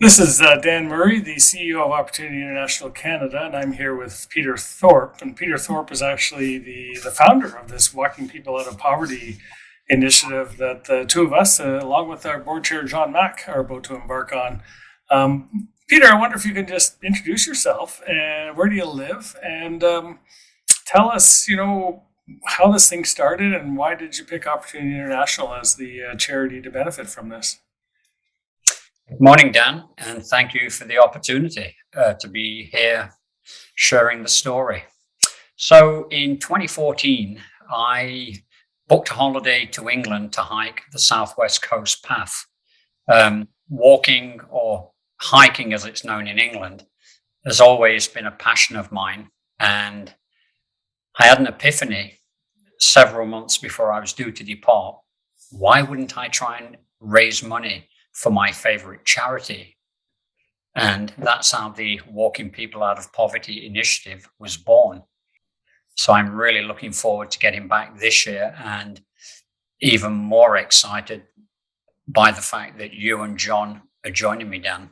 This is Dan Murray, the CEO of Opportunity International Canada, and I'm here with Peter Thorpe. And Peter Thorpe is actually the founder of this Walking People Out of Poverty initiative that the two of us, along with our board chair, John Mach, are about to embark on. Peter, I wonder if you can just introduce yourself and where do you live, and tell us, how this thing started and why did you pick Opportunity International as the charity to benefit from this? Good morning, Dan, and thank you for the opportunity to be here sharing the story. So in 2014, I booked a holiday to England to hike the Southwest Coast Path. Walking, or hiking as it's known in England, has always been a passion of mine. And I had an epiphany several months before I was due to depart. Why wouldn't I try and raise money for my favorite charity? And that's how the Walking People Out of Poverty initiative was born. So I'm really looking forward to getting back this year, and even more excited by the fact that you and John are joining me, Dan.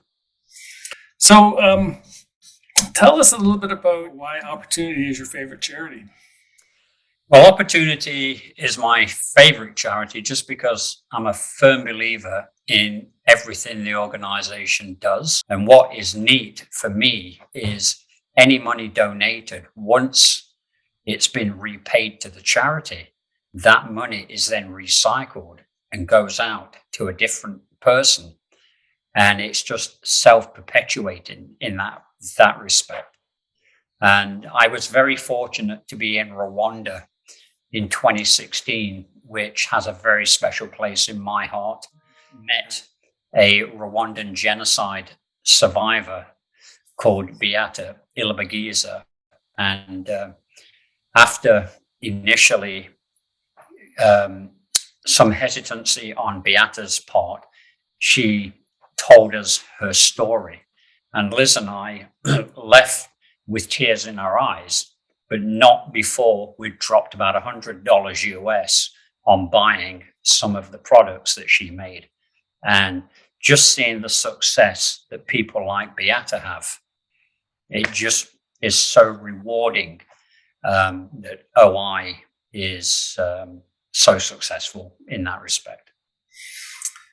So tell us a little bit about why Opportunity is your favorite charity. Well, Opportunity is my favorite charity just because I'm a firm believer in everything the organization does. And what is neat for me is any money donated, once it's been repaid to the charity, that money is then recycled and goes out to a different person. And it's just self-perpetuating in that respect. And I was very fortunate to be in Rwanda in 2016, which has a very special place in my heart. Met a Rwandan genocide survivor called Beata Ilibagiza. And after initially some hesitancy on Beata's part, she told us her story. And Liz and I left with tears in our eyes, but not before we'd dropped about $100 US on buying some of the products that she made. And just seeing the success that people like Beata have, it just is so rewarding that OI is so successful in that respect.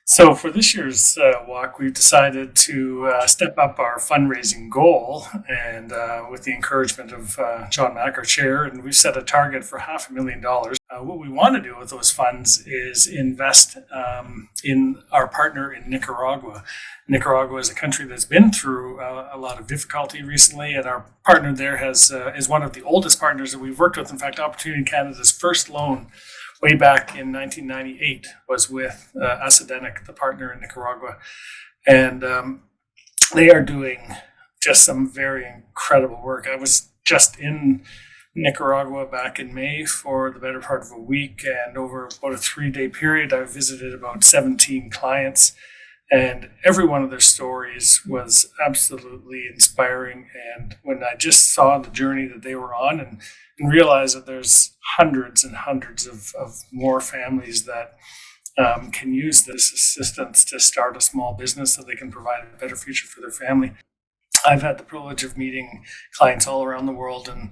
So for this year's walk, we've decided to step up our fundraising goal, and with the encouragement of John Mack, our chair, and we've set a target for $500,000. What we want to do with those funds is invest in our partner in Nicaragua. Nicaragua is a country that's been through a lot of difficulty recently, and our partner there is one of the oldest partners that we've worked with. In fact, Opportunity Canada's first loan way back in 1998 was with Academic, the partner in Nicaragua. And they are doing just some very incredible work. I was just in Nicaragua back in May for the better part of a week, and over about a 3-day period, I visited about 17 clients, and every one of their stories was absolutely inspiring. And when I just saw the journey that they were on and realized that there's hundreds and hundreds of more families that can use this assistance to start a small business so they can provide a better future for their family. I've had the privilege of meeting clients all around the world, and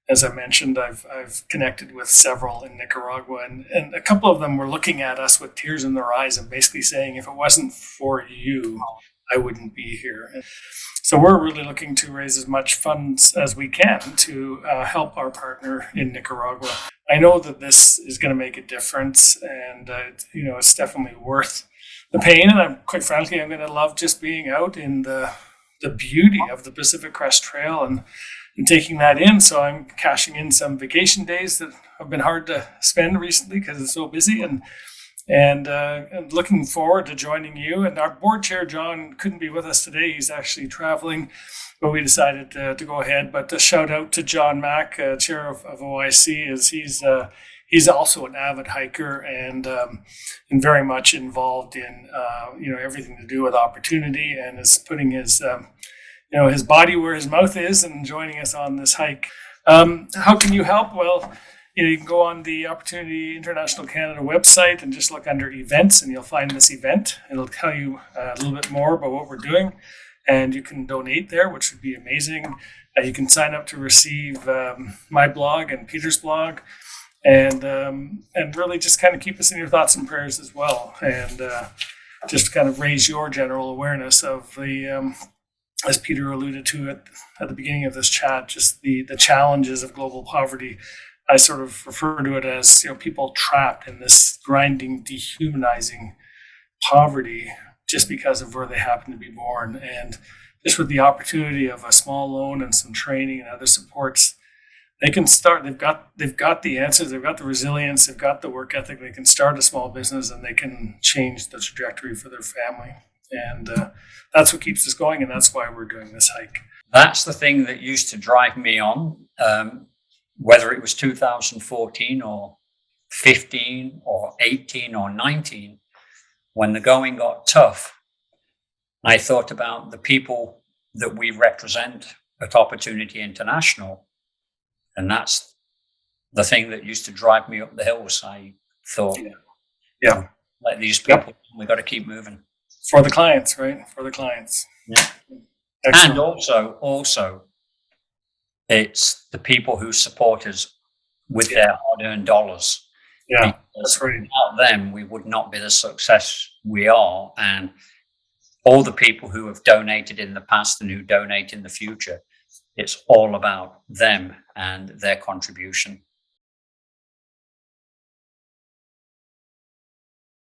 as I mentioned, I've connected with several in Nicaragua, and a couple of them were looking at us with tears in their eyes and basically saying, if it wasn't for you, I wouldn't be here. So we're really looking to raise as much funds as we can to help our partner in Nicaragua. I know that this is going to make a difference, and it's definitely worth the pain. And quite frankly, I'm going to love just being out in the beauty of the Pacific Crest Trail and taking that in. So I'm cashing in some vacation days that have been hard to spend recently because it's so busy, and looking forward to joining you. And our board chair, John, couldn't be with us today. He's actually traveling, but we decided to go ahead. But a shout out to John Mack, chair of OIC, as he's also an avid hiker and very much involved in everything to do with Opportunity, and is putting his his body where his mouth is and joining us on this hike. How can you help? Well, you can go on the Opportunity International Canada website and just look under events, and you'll find this event. It'll tell you a little bit more about what we're doing, and you can donate there, which would be amazing. You can sign up to receive my blog and Peter's blog, and really just kind of keep us in your thoughts and prayers as well, and just kind of raise your general awareness of the, as Peter alluded to at the beginning of this chat, just the challenges of global poverty. I sort of refer to it as, people trapped in this grinding, dehumanizing poverty just because of where they happen to be born. And just with the opportunity of a small loan and some training and other supports, they can start. They've got the answers. They've got the resilience. They've got the work ethic. They can start a small business, and they can change the trajectory for their family. And that's what keeps us going, and that's why we're doing this hike. That's the thing that used to drive me on, whether it was 2014 or 15 or 18 or 19, when the going got tough. I thought about the people that we represent at Opportunity International, and that's the thing that used to drive me up the hills. I thought, let these people, we've got to keep moving. For the clients, right? For the clients. Yeah. Excellent. And also, it's the people who support us with their hard-earned dollars. Yeah, because that's right. without them, we would not be the success we are. And all the people who have donated in the past and who donate in the future, it's all about them and their contribution.